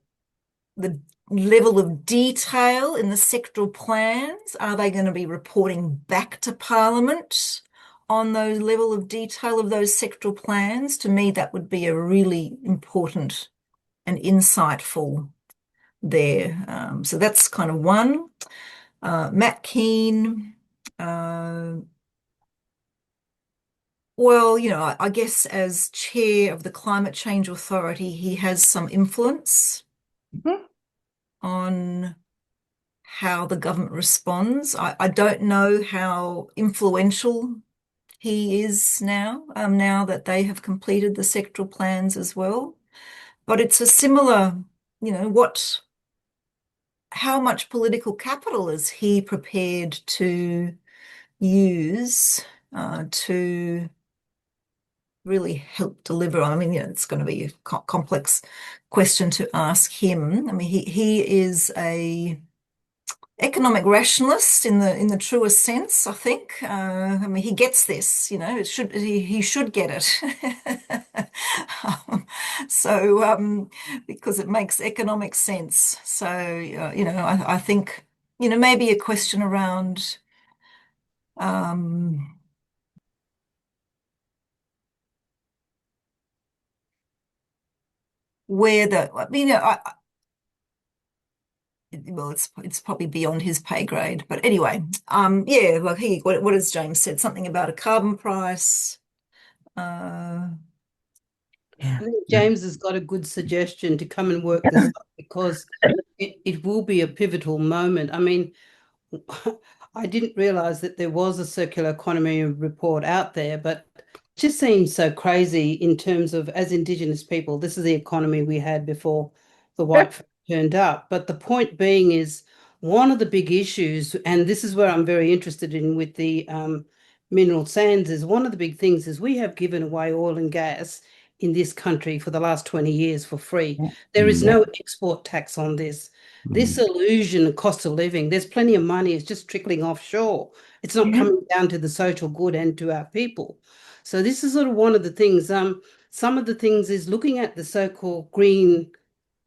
level of detail in the sectoral plans. Are they going to be reporting back to Parliament on those level of detail of those sectoral plans? To me, that would be a really important and insightful there. So that's kind of one. Matt Keane, well, I guess as chair of the Climate Change Authority, he has some influence on how the government responds. I don't know how influential he is now that they have completed the sectoral plans as well. But it's a similar, how much political capital is he prepared to use to really help deliver on? I mean, it's going to be a complex question to ask him. I mean, he is a economic rationalist in the truest sense, I think. I mean, he gets this, he should get it. Because it makes economic sense. So, I think, maybe a question around well, it's probably beyond his pay grade, but anyway, yeah. Well, what has James said? Something about a carbon price. I think James has got a good suggestion to come and work this up, because it will be a pivotal moment. I mean, I didn't realize that there was a circular economy report out there, but just seems so crazy in terms of, as Indigenous people, this is the economy we had before the white folk turned up. But the point being is one of the big issues, and this is where I'm very interested in with the mineral sands, is one of the big things is we have given away oil and gas in this country for the last 20 years for free. There is no export tax on this. This illusion of cost of living, there's plenty of money, it's just trickling offshore. It's not coming down to the social good and to our people. So this is sort of one of the things. Some of the things is looking at the so-called green,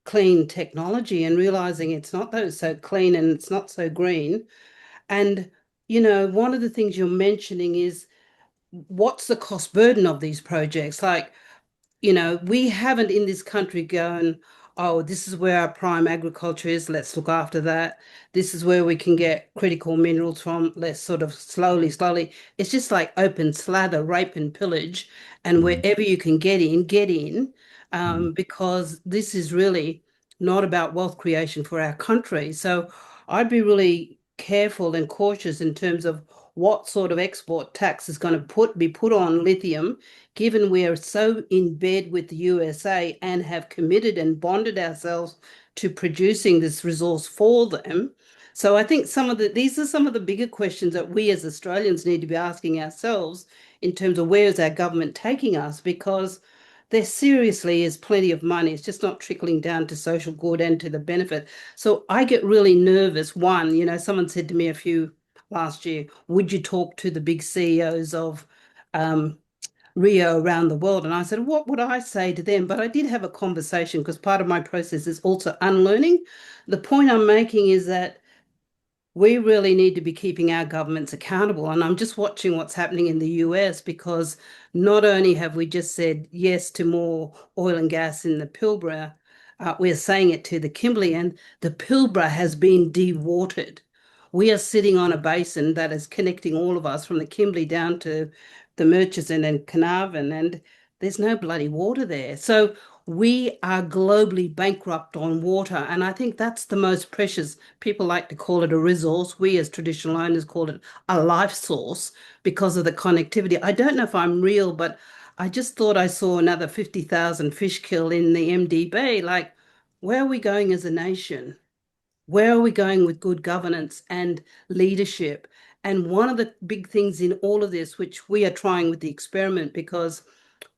clean technology and realizing it's not so clean and it's not so green. And, one of the things you're mentioning is what's the cost burden of these projects? Like, we haven't in this country gone, oh, this is where our prime agriculture is, let's look after that. This is where we can get critical minerals from, let's sort of slowly. It's just like open slather, rape and pillage, and wherever you can get in, because this is really not about wealth creation for our country. So I'd be really careful and cautious in terms of what sort of export tax is going to be put on lithium, given we are so in bed with the USA and have committed and bonded ourselves to producing this resource for them. So I think these are some of the bigger questions that we as Australians need to be asking ourselves in terms of where is our government taking us, because there seriously is plenty of money. It's just not trickling down to social good and to the benefit. So I get really nervous. One, someone said to me last year, would you talk to the big CEOs of Rio around the world? And I said, what would I say to them? But I did have a conversation because part of my process is also unlearning. The point I'm making is that we really need to be keeping our governments accountable. And I'm just watching what's happening in the US, because not only have we just said yes to more oil and gas in the Pilbara, we're saying it to the Kimberley, and the Pilbara has been dewatered. We are sitting on a basin that is connecting all of us from the Kimberley down to the Murchison and Carnarvon, and there's no bloody water there. So we are globally bankrupt on water. And I think that's the most precious. People like to call it a resource. We as traditional owners call it a life source because of the connectivity. I don't know if I'm real, but I just thought I saw another 50,000 fish kill in the MDB. Like, where are we going as a nation? Where are we going with good governance and leadership? And one of the big things in all of this, which we are trying with the experiment, because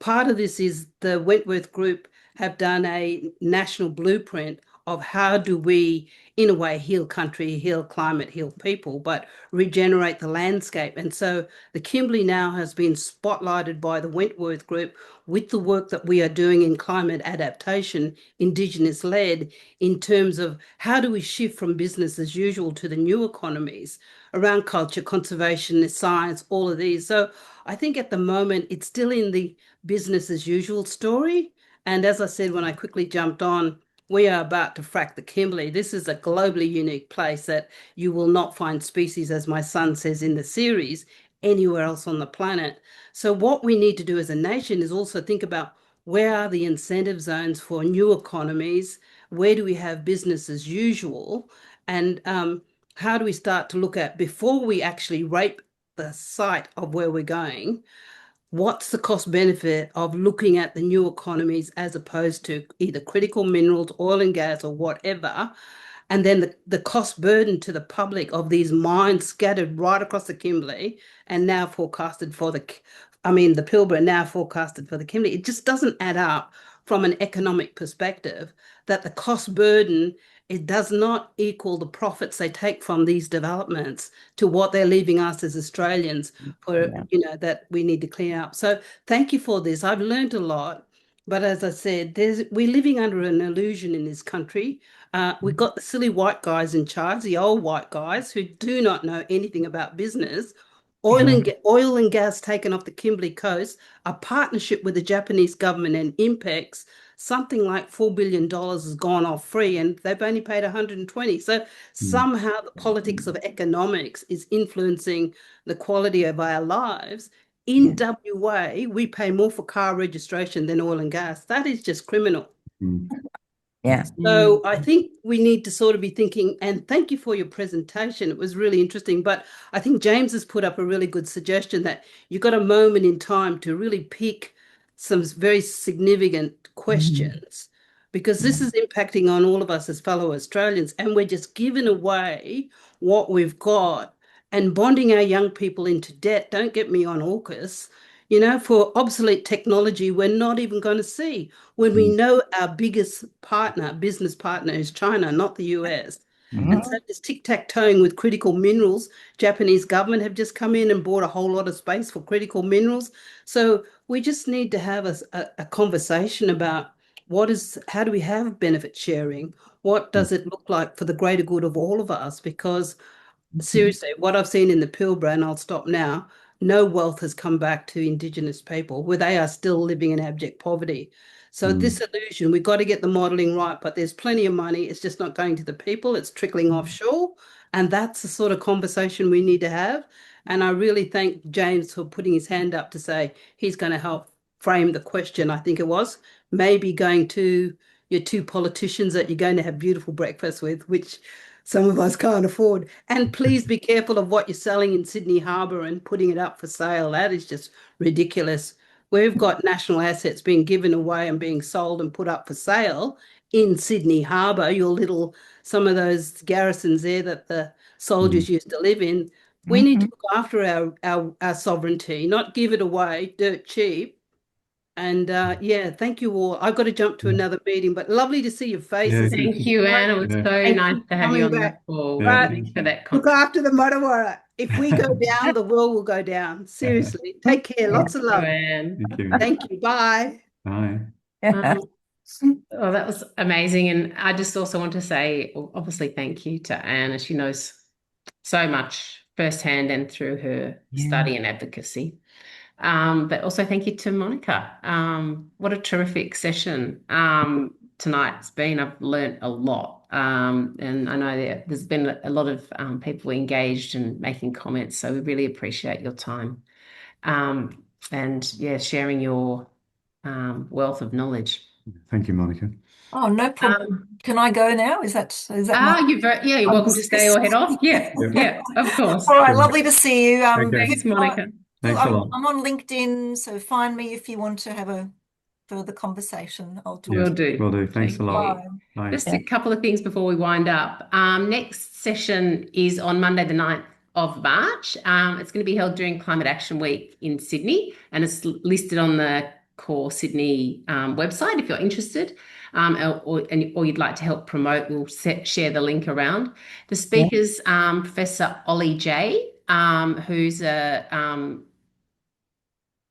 part of this is the Wentworth Group have done a national blueprint of how do we, in a way, heal country, heal climate, heal people, but regenerate the landscape. And so the Kimberley now has been spotlighted by the Wentworth Group with the work that we are doing in climate adaptation, Indigenous led, in terms of how do we shift from business as usual to the new economies around culture, conservation, science, all of these. So I think at the moment it's still in the business as usual story. And as I said, when I quickly jumped on, we are about to frack the Kimberley. This is a globally unique place that you will not find species, as my son says in the series, anywhere else on the planet. So what we need to do as a nation is also think about where are the incentive zones for new economies? Where do we have business as usual? And how do we start to look at, before we actually rape the site of where we're going, what's the cost benefit of looking at the new economies as opposed to either critical minerals, oil and gas, or whatever? And then the cost burden to the public of these mines scattered right across the Kimberley and now forecasted for the Pilbara, now forecasted for the Kimberley. It just doesn't add up from an economic perspective, that the cost burden, it does not equal the profits they take from these developments to what they're leaving us as Australians for, that we need to clean up. So thank you for this. I've learned a lot. But as I said, we're living under an illusion in this country. We've got the silly white guys in charge, the old white guys who do not know anything about business. Oil and gas taken off the Kimberley coast, a partnership with the Japanese government and INPEX, something like $4 billion has gone off free, and they've only paid 120. So somehow the politics of economics is influencing the quality of our lives. In WA, we pay more for car registration than oil and gas. That is just criminal. Yeah. So I think we need to sort of be thinking, and thank you for your presentation. It was really interesting. But I think James has put up a really good suggestion that you've got a moment in time to really pick some very significant questions, because this is impacting on all of us as fellow Australians, and we're just giving away what we've got and bonding our young people into debt. Don't get me on AUKUS, for obsolete technology we're not even going to see, when we know our biggest business partner is China, not the US. And so this tic-tac-toeing with critical minerals, Japanese government have just come in and bought a whole lot of space for critical minerals. So we just need to have a conversation about how do we have benefit sharing? What does it look like for the greater good of all of us? Because seriously, what I've seen in the Pilbara, and I'll stop now, no wealth has come back to Indigenous people, where they are still living in abject poverty. So this illusion, we've got to get the modelling right, but there's plenty of money. It's just not going to the people. It's trickling offshore. And that's the sort of conversation we need to have. And I really thank James for putting his hand up to say he's going to help frame the question, I think it was, maybe going to your two politicians that you're going to have beautiful breakfast with, which some of us can't afford. And please be careful of what you're selling in Sydney Harbour and putting it up for sale. That is just ridiculous. We've got national assets being given away and being sold and put up for sale in Sydney Harbour, some of those garrisons there that the soldiers used to live in. We need to look after our sovereignty, not give it away dirt cheap. And thank you all. I've got to jump to another meeting, but lovely to see your faces. Thank you, Anne. It was so Thank nice you to have you coming on the back. call. Right. Thanks for that Look after the Marrawara. If we go down, the world will go down. Seriously. Take care. Lots of love. Anne. Thank you. Thank you. Bye. Bye. Oh, that was amazing. And I just also want to say, obviously, thank you to Anne, as she knows so much firsthand and through her study and advocacy. But also thank you to Monica. What a terrific session tonight it's been. I've learned a lot. And I know that there's been a lot of people engaged and making comments. So we really appreciate your time. Sharing your wealth of knowledge. Thank you, Monica. Oh, no problem. Can I go now? Is that you're welcome to stay or head off. Yeah, of course. All right, lovely to see you. Okay. Thanks, Monica. Thanks a lot. I'm on LinkedIn, so find me if you want to have a further conversation. I'll talk Will to do. Will do. Thanks a lot. you. Bye. Just a couple of things before we wind up. Next session is on Monday, the 9th of March. It's going to be held during Climate Action Week in Sydney, and it's listed on the Core Sydney website if you're interested, or you'd like to help promote. We'll share the link around. The speakers, Professor Ollie Jay, who's a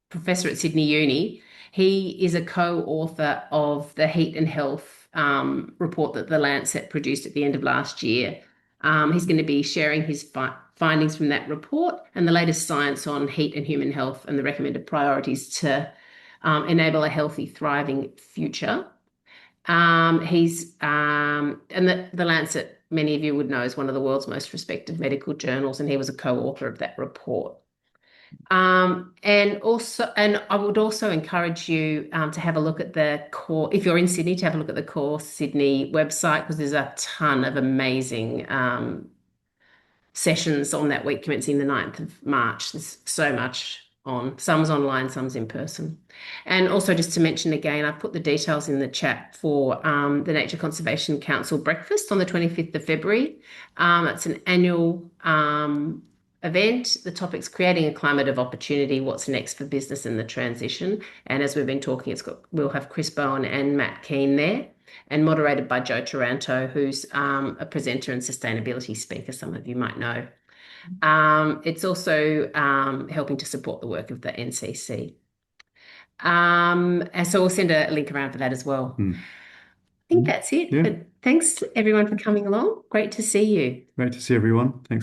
professor at Sydney Uni. He is a co-author of the Heat and Health report that The Lancet produced at the end of last year. He's going to be sharing his findings from that report and the latest science on heat and human health and the recommended priorities to enable a healthy, thriving future. And the Lancet, many of you would know, is one of the world's most respected medical journals, and he was a co-author of that report. And I would also encourage you to have a look at the Core, if you're in Sydney, to have a look at the Core Sydney website, because there's a ton of amazing sessions on that week commencing the 9th of March. There's so much on. Some's online, some's in person. And also just to mention again, I've put the details in the chat for the Nature Conservation Council breakfast on the 25th of February. It's an annual event. The topic's creating a climate of opportunity, what's next for business and the transition. And as we've been talking, we'll have Chris Bowen and Matt Keane there, and moderated by Joe Taranto, who's a presenter and sustainability speaker, some of you might know. It's also helping to support the work of the NCC. And so we'll send a link around for that as well. I think that's it. Yeah. But thanks everyone for coming along. Great to see you. Great to see everyone. Thanks.